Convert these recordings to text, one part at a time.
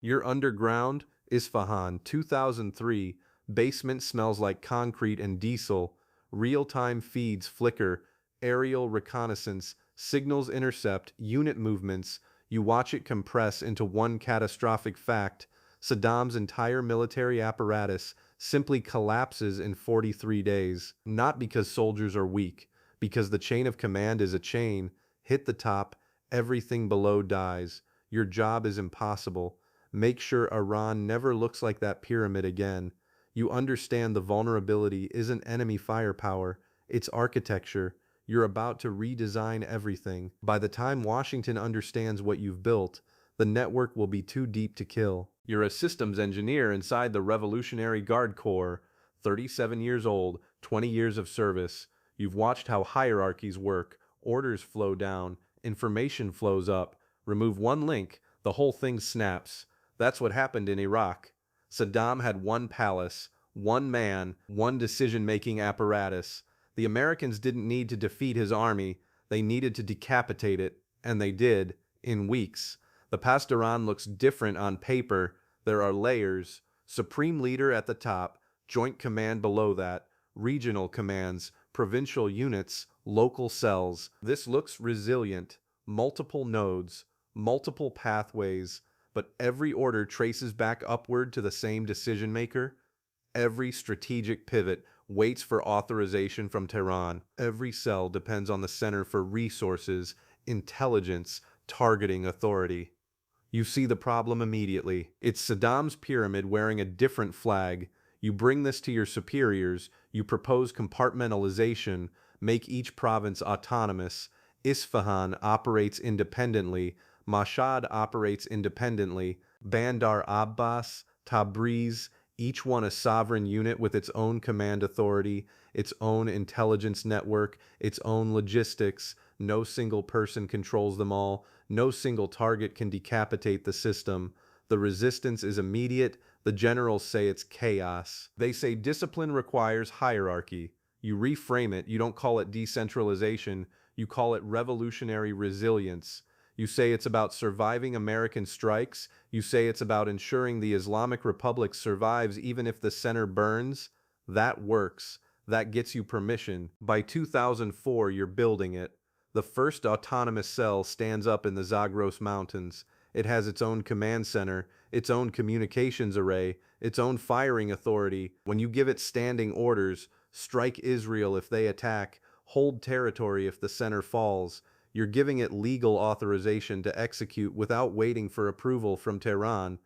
You're underground, Isfahan, 2003, basement smells like concrete and diesel, real-time feeds flicker, aerial reconnaissance, signals intercept, unit movements, you watch it compress into one catastrophic fact. Saddam's entire military apparatus simply collapses in 43 days, not because soldiers are weak, because the chain of command is a chain. Hit the top, everything below dies. Your job is impossible. Make sure Iran never looks like that pyramid again. You understand the vulnerability isn't enemy firepower, it's architecture. You're about to redesign everything. By the time Washington understands what you've built, the network will be too deep to kill. You're a systems engineer inside the Revolutionary Guard Corps, 37 years old, 20 years of service. You've watched how hierarchies work, orders flow down, information flows up. Remove one link, the whole thing snaps. That's what happened in Iraq. Saddam had one palace, one man, one decision-making apparatus. The Americans didn't need to defeat his army, they needed to decapitate it, and they did, in weeks. The Pasdaran looks different on paper. There are layers, supreme leader at the top, joint command below that, regional commands, provincial units, local cells. This looks resilient, multiple nodes, multiple pathways, but every order traces back upward to the same decision maker. Every strategic pivot waits for authorization from Tehran. Every cell depends on the center for resources, intelligence, targeting authority. You see the problem immediately. It's Saddam's pyramid wearing a different flag. You bring this to your superiors, you propose compartmentalization, make each province autonomous. Isfahan operates independently, Mashhad operates independently, Bandar Abbas, Tabriz, each one a sovereign unit with its own command authority, its own intelligence network, its own logistics. No single person controls them all. No single target can decapitate the system. The resistance is immediate. The generals say it's chaos. They say discipline requires hierarchy. You reframe it. You don't call it decentralization. You call it revolutionary resilience. You say it's about surviving American strikes. You say it's about ensuring the Islamic Republic survives even if the center burns. That works. That gets you permission. By 2004, you're building it. The first autonomous cell stands up in the Zagros Mountains. It has its own command center, its own communications array, its own firing authority. When you give it standing orders, strike Israel if they attack, hold territory if the center falls, you're giving it legal authorization to execute without waiting for approval from Tehran.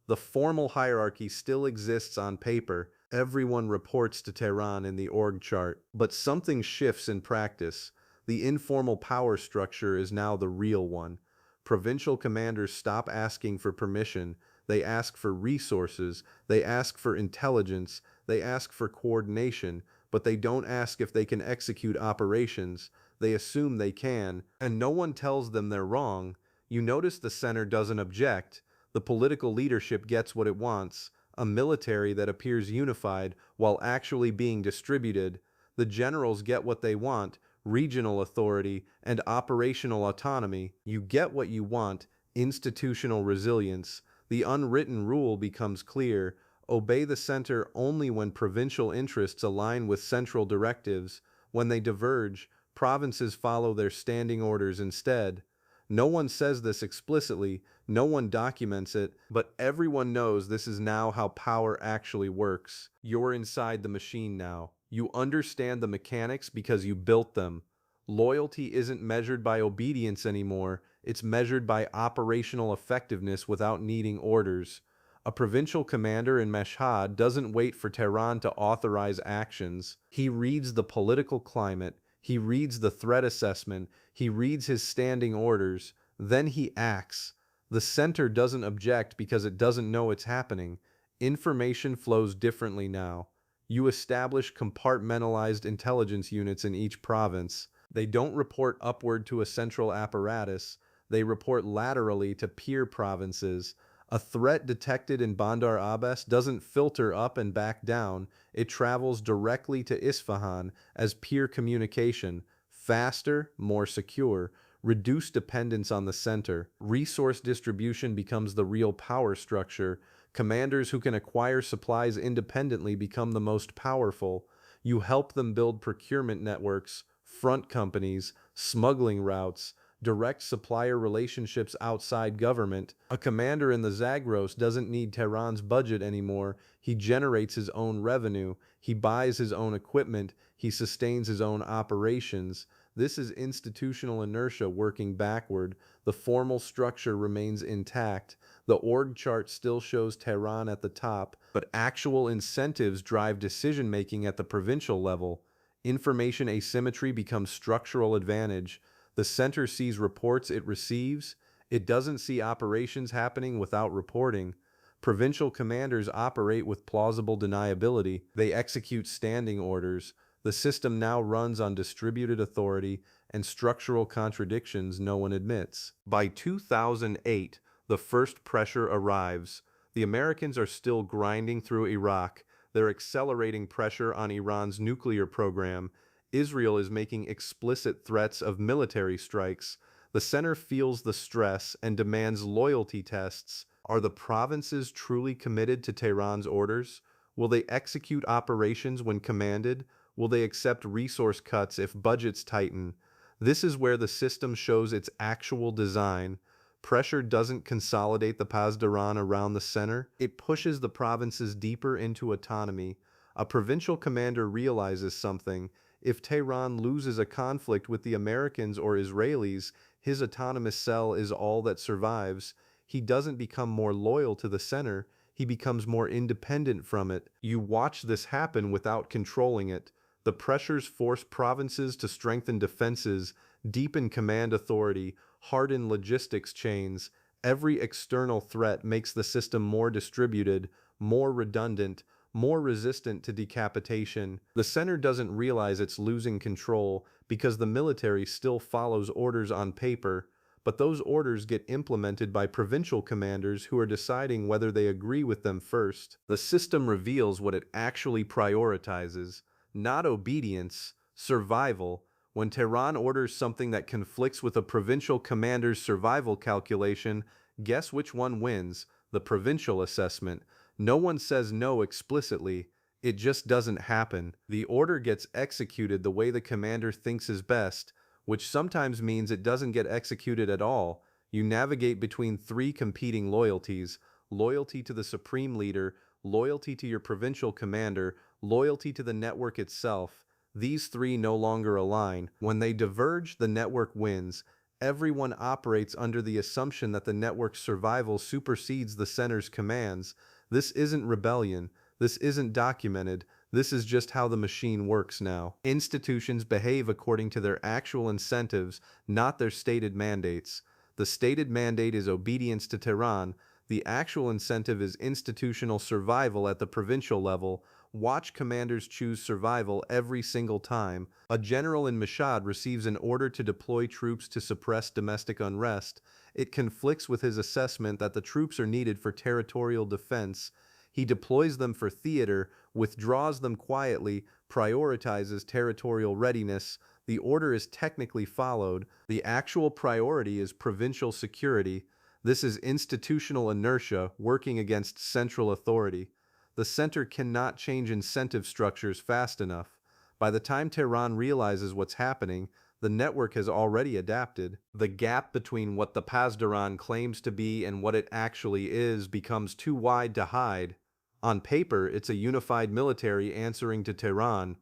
The formal hierarchy still exists on paper. Everyone reports to Tehran in the org chart. But something shifts in practice. The informal power structure is now the real one. Provincial commanders stop asking for permission. They ask for resources. They ask for intelligence. They ask for coordination. But they don't ask if they can execute operations. They assume they can, and no one tells them they're wrong. You notice the center doesn't object. The political leadership gets what it wants, a military that appears unified while actually being distributed. The generals get what they want, regional authority and operational autonomy. You get what you want, institutional resilience. The unwritten rule becomes clear. Obey the center only when provincial interests align with central directives. When they diverge, provinces follow their standing orders instead. No one says this explicitly, no one documents it, but everyone knows this is now how power actually works. You're inside the machine now. You understand the mechanics because you built them. Loyalty isn't measured by obedience anymore, it's measured by operational effectiveness without needing orders. A provincial commander in Mashhad doesn't wait for Tehran to authorize actions. He reads the political climate. He reads the threat assessment, he reads his standing orders, then he acts. The center doesn't object because it doesn't know it's happening. Information flows differently now. You establish compartmentalized intelligence units in each province. They don't report upward to a central apparatus, they report laterally to peer provinces. A threat detected in Bandar Abbas doesn't filter up and back down, it travels directly to Isfahan as peer communication, faster, more secure. reduce dependence on the center. Resource distribution becomes the real power structure. Commanders who can acquire supplies independently become the most powerful. You help them build procurement networks, front companies, smuggling routes, direct supplier relationships outside government. A commander in the Zagros doesn't need Tehran's budget anymore. He generates his own revenue. He buys his own equipment. He sustains his own operations. This is institutional inertia working backward. The formal structure remains intact. The org chart still shows Tehran at the top, but actual incentives drive decision-making at the provincial level. Information asymmetry becomes structural advantage. The center sees reports it receives. It doesn't see operations happening without reporting. Provincial commanders operate with plausible deniability. They execute standing orders. The system now runs on distributed authority and structural contradictions no one admits. By 2008, the first pressure arrives. The Americans are still grinding through Iraq. They're accelerating pressure on Iran's nuclear program. Israel is making explicit threats of military strikes. The center feels the stress and demands loyalty tests. Are the provinces truly committed to Tehran's orders? Will they execute operations when commanded? Will they accept resource cuts if budgets tighten? This is where the system shows its actual design. Pressure doesn't consolidate the Pasdaran around the center. It pushes the provinces deeper into autonomy. A provincial commander realizes something. If Tehran loses a conflict with the Americans or Israelis, his autonomous cell is all that survives. He doesn't become more loyal to the center. He becomes more independent from it. You watch this happen without controlling it. The pressures force provinces to strengthen defenses, deepen command authority, harden logistics chains. Every external threat makes the system more distributed, more redundant, more resistant to decapitation. The center doesn't realize it's losing control because the military still follows orders on paper, but those orders get implemented by provincial commanders who are deciding whether they agree with them first. The system reveals what it actually prioritizes, not obedience, survival. When Tehran orders something that conflicts with a provincial commander's survival calculation, guess which one wins? The provincial assessment. No one says no explicitly. It just doesn't happen. The order gets executed the way the commander thinks is best, which sometimes means it doesn't get executed at all. You navigate between three competing loyalties: loyalty to the supreme leader, loyalty to your provincial commander, loyalty to the network itself. These three no longer align. When they diverge, the network wins. Everyone operates under the assumption that the network's survival supersedes the center's commands. This isn't rebellion. This isn't documented. This is just how the machine works now. Institutions behave according to their actual incentives, not their stated mandates. The stated mandate is obedience to Tehran. The actual incentive is institutional survival at the provincial level. Watch commanders choose survival every single time. A general in Mashhad receives an order to deploy troops to suppress domestic unrest. It conflicts with his assessment that the troops are needed for territorial defense. He deploys them for theater, withdraws them quietly, prioritizes territorial readiness. The order is technically followed. The actual priority is provincial security. This is institutional inertia working against central authority. The center cannot change incentive structures fast enough. By the time Tehran realizes what's happening, the network has already adapted. The gap between what the Pasdaran claims to be and what it actually is becomes too wide to hide. On paper, it's a unified military answering to Tehran.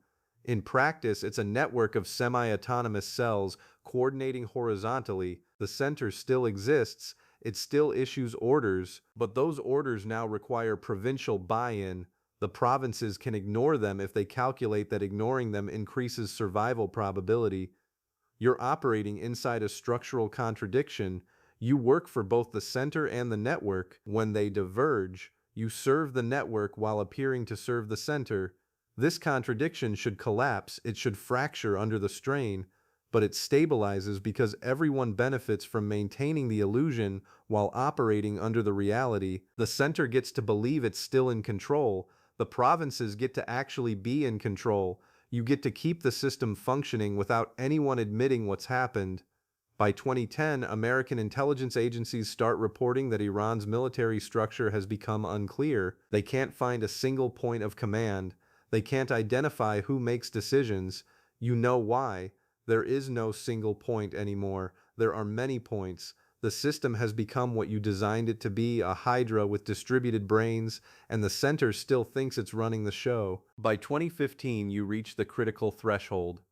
In practice, it's a network of semi-autonomous cells coordinating horizontally. The center still exists. It still issues orders, but those orders now require provincial buy-in. The provinces can ignore them if they calculate that ignoring them increases survival probability. You're operating inside a structural contradiction. You work for both the center and the network. When they diverge, you serve the network while appearing to serve the center. This contradiction should collapse. It should fracture under the strain. But it stabilizes because everyone benefits from maintaining the illusion while operating under the reality. The center gets to believe it's still in control. The provinces get to actually be in control. You get to keep the system functioning without anyone admitting what's happened. By 2010, American intelligence agencies start reporting that Iran's military structure has become unclear. They can't find a single point of command. They can't identify who makes decisions. You know why? There is no single point anymore. There are many points. The system has become what you designed it to be, a hydra with distributed brains, and the center still thinks it's running the show. By 2015, you reach the critical threshold.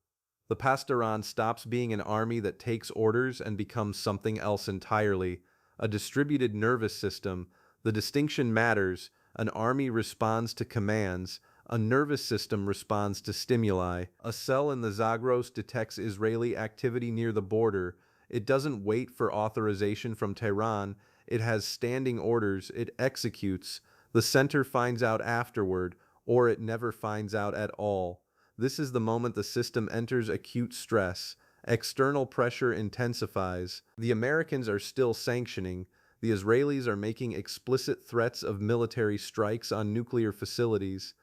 The Pasdaran stops being an army that takes orders and becomes something else entirely, a distributed nervous system. The distinction matters. An army responds to commands. A nervous system responds to stimuli. A cell in the Zagros detects Israeli activity near the border. It doesn't wait for authorization from Tehran. It has standing orders. It executes. The center finds out afterward, or it never finds out at all. This is the moment the system enters acute stress. External pressure intensifies. The Americans are still sanctioning. The Israelis are making explicit threats of military strikes on nuclear facilities.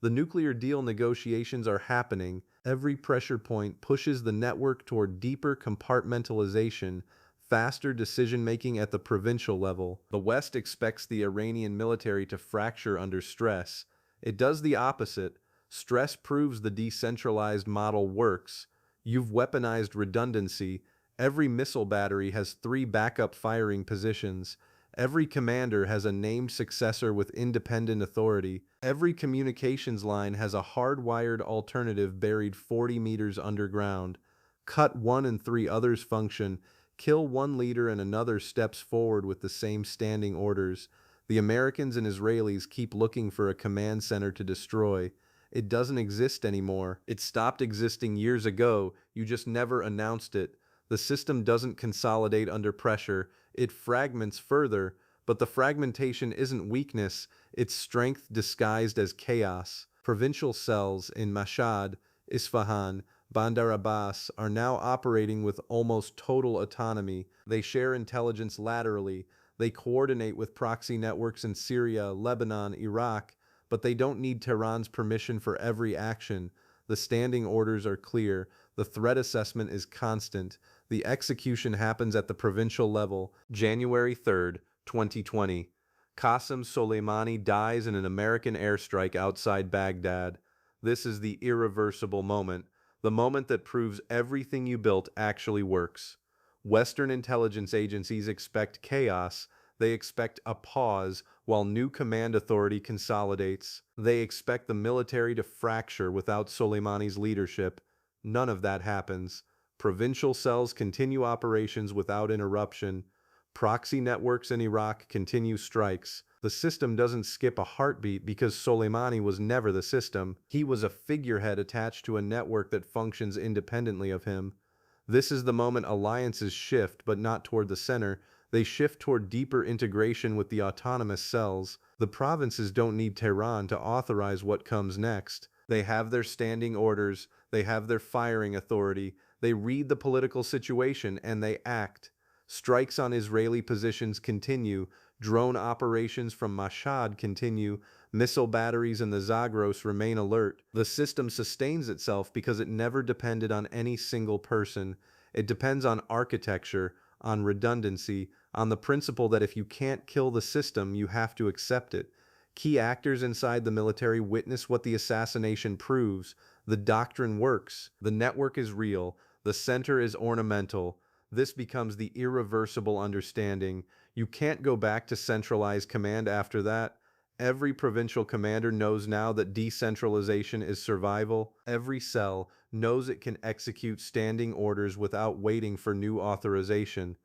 The nuclear deal negotiations are happening. Every pressure point pushes the network toward deeper compartmentalization, faster decision-making at the provincial level. The West expects the Iranian military to fracture under stress. It does the opposite. Stress proves the decentralized model works. You've weaponized redundancy. Every missile battery has 3 backup firing positions. Every commander has a named successor with independent authority. Every communications line has a hardwired alternative buried 40 meters underground. Cut one and 3 others function. Kill one leader and another steps forward with the same standing orders. The Americans and Israelis keep looking for a command center to destroy. It doesn't exist anymore. It stopped existing years ago. You just never announced it. The system doesn't consolidate under pressure. It fragments further, but the fragmentation isn't weakness. It's strength disguised as chaos. Provincial cells in Mashhad, Isfahan, Bandar Abbas are now operating with almost total autonomy. They share intelligence laterally. They coordinate with proxy networks in Syria, Lebanon, Iraq, but they don't need Tehran's permission for every action. The standing orders are clear. The threat assessment is constant. The execution happens at the provincial level. January 3rd, 2020. Qasem Soleimani dies in an American airstrike outside Baghdad. This is the irreversible moment. The moment that proves everything you built actually works. Western intelligence agencies expect chaos. They expect a pause while new command authority consolidates. They expect the military to fracture without Soleimani's leadership. None of that happens. Provincial cells continue operations without interruption. Proxy networks in Iraq continue strikes. The system doesn't skip a heartbeat because Soleimani was never the system. He was a figurehead attached to a network that functions independently of him. This is the moment alliances shift, but not toward the center. They shift toward deeper integration with the autonomous cells. The provinces don't need Tehran to authorize what comes next. They have their standing orders. They have their firing authority. They read the political situation and they act. Strikes on Israeli positions continue. Drone operations from Mashhad continue. Missile batteries in the Zagros remain alert. The system sustains itself because it never depended on any single person. It depends on architecture, on redundancy, on the principle that if you can't kill the system, you have to accept it. Key actors inside the military witness what the assassination proves. The doctrine works. The network is real. The center is ornamental. This becomes the irreversible understanding. You can't go back to centralized command after that. Every provincial commander knows now that decentralization is survival. Every cell knows it can execute standing orders without waiting for new authorization.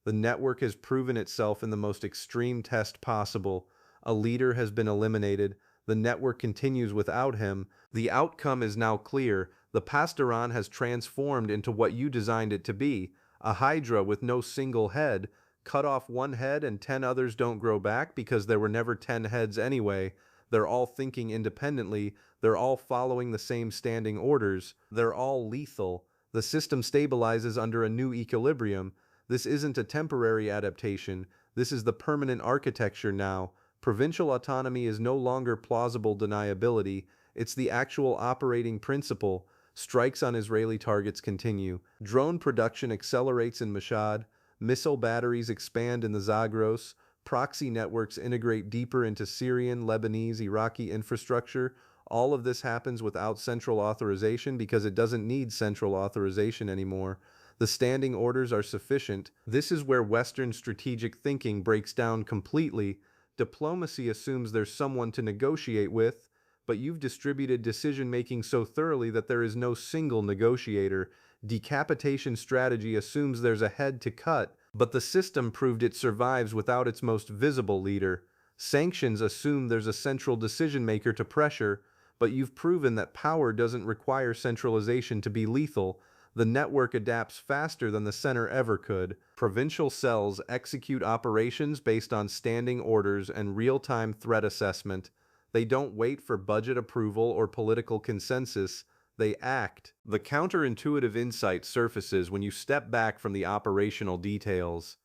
The network has proven itself in the most extreme test possible. A leader has been eliminated. The network continues without him. The outcome is now clear. The Pasdaran has transformed into what you designed it to be, a hydra with no single head. Cut off one head and 10 others don't grow back because there were never 10 heads anyway. They're all thinking independently. They're all following the same standing orders. They're all lethal. The system stabilizes under a new equilibrium. This isn't a temporary adaptation. This is the permanent architecture now. Provincial autonomy is no longer plausible deniability. It's the actual operating principle. Strikes on Israeli targets continue. Drone production accelerates in Mashhad. Missile batteries expand in the Zagros. Proxy networks integrate deeper into Syrian, Lebanese, Iraqi infrastructure. All of this happens without central authorization because it doesn't need central authorization anymore. The standing orders are sufficient. This is where Western strategic thinking breaks down completely. Diplomacy assumes there's someone to negotiate with, but you've distributed decision-making so thoroughly that there is no single negotiator. Decapitation strategy assumes there's a head to cut, but the system proved it survives without its most visible leader. Sanctions assume there's a central decision-maker to pressure, but you've proven that power doesn't require centralization to be lethal. The network adapts faster than the center ever could. Provincial cells execute operations based on standing orders and real-time threat assessment. They don't wait for budget approval or political consensus. They act. The counterintuitive insight surfaces when you step back from the operational details.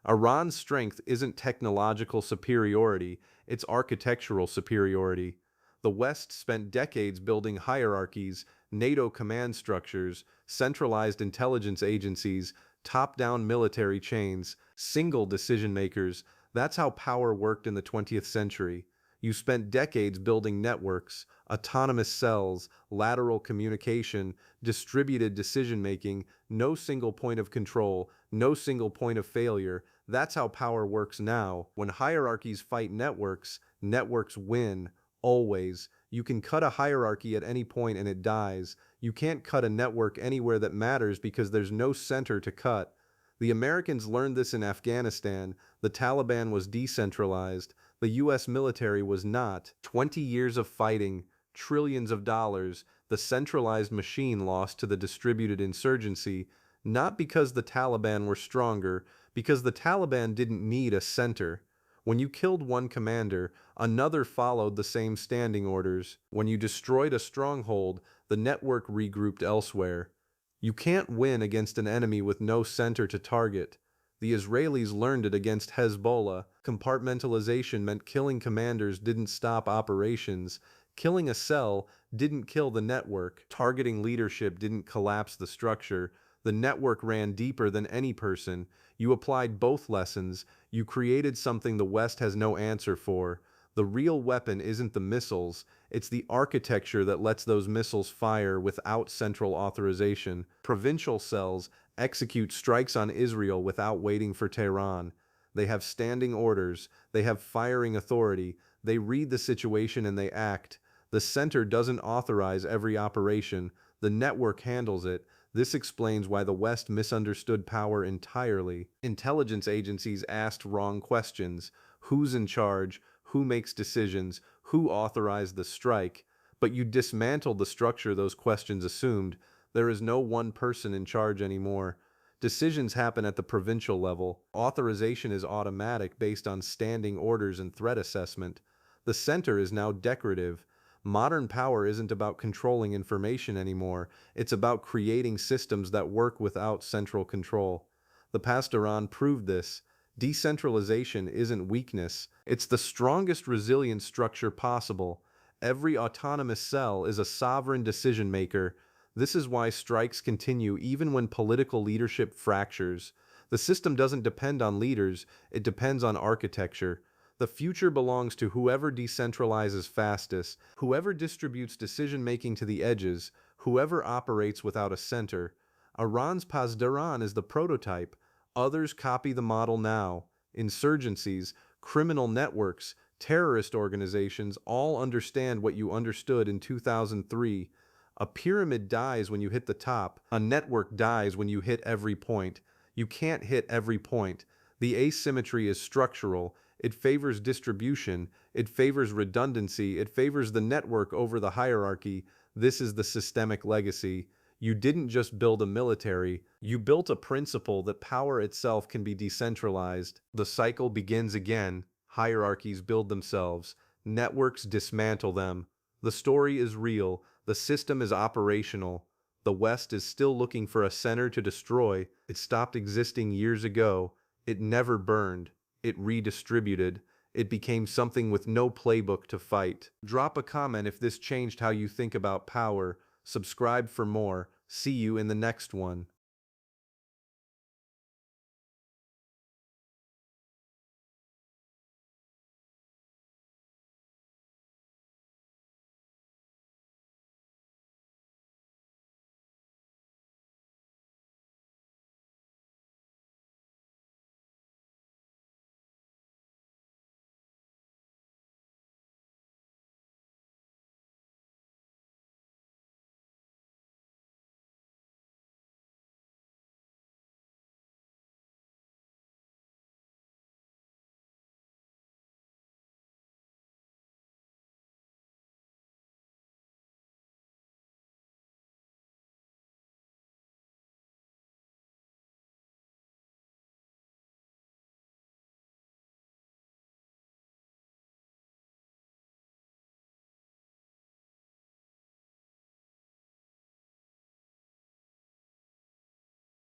Iran's strength isn't technological superiority, it's architectural superiority. The West spent decades building hierarchies, NATO command structures, centralized intelligence agencies, top-down military chains, single decision-makers. That's how power worked in the 20th century. You spent decades building networks, autonomous cells, lateral communication, distributed decision-making, no single point of control, no single point of failure. That's how power works now. When hierarchies fight networks, networks win, always. You can cut a hierarchy at any point and it dies. You can't cut a network anywhere that matters because there's no center to cut. The Americans learned this in Afghanistan. The Taliban was decentralized. The US military was not. 20 years of fighting, trillions of dollars, the centralized machine lost to the distributed insurgency, not because the Taliban were stronger, because the Taliban didn't need a center. When you killed one commander, another followed the same standing orders. When you destroyed a stronghold, the network regrouped elsewhere. You can't win against an enemy with no center to target. The Israelis learned it against Hezbollah. Compartmentalization meant killing commanders didn't stop operations. Killing a cell didn't kill the network. Targeting leadership didn't collapse the structure. The network ran deeper than any person. You applied both lessons. You created something the West has no answer for. The real weapon isn't the missiles, it's the architecture that lets those missiles fire without central authorization. Provincial cells execute strikes on Israel without waiting for Tehran. They have standing orders, they have firing authority, they read the situation and they act. The center doesn't authorize every operation, the network handles it. This explains why the West misunderstood power entirely. Intelligence agencies asked wrong questions. Who's in charge? Who makes decisions? Who authorized the strike? But you dismantled the structure those questions assumed. There is no one person in charge anymore. Decisions happen at the provincial level. Authorization is automatic based on standing orders and threat assessment. The center is now decorative. Modern power isn't about controlling information anymore. It's about creating systems that work without central control. The Pasdaran proved this. Decentralization isn't weakness. It's the strongest resilient structure possible. Every autonomous cell is a sovereign decision maker. This is why strikes continue even when political leadership fractures. The system doesn't depend on leaders, it depends on architecture. The future belongs to whoever decentralizes fastest, whoever distributes decision-making to the edges, whoever operates without a center. Iran's Pasdaran is the prototype. Others copy the model now. Insurgencies, criminal networks, terrorist organizations all understand what you understood in 2003. A pyramid dies when you hit the top. A network dies when you hit every point. You can't hit every point. The asymmetry is structural. It favors distribution. It favors redundancy. It favors the network over the hierarchy. This is the systemic legacy. You didn't just build a military. You built a principle that power itself can be decentralized. The cycle begins again. Hierarchies build themselves. Networks dismantle them. The story is real. The system is operational. The West is still looking for a center to destroy. It stopped existing years ago. It never burned. It redistributed. It became something with no playbook to fight. Drop a comment if this changed how you think about power. Subscribe for more. See you in the next one.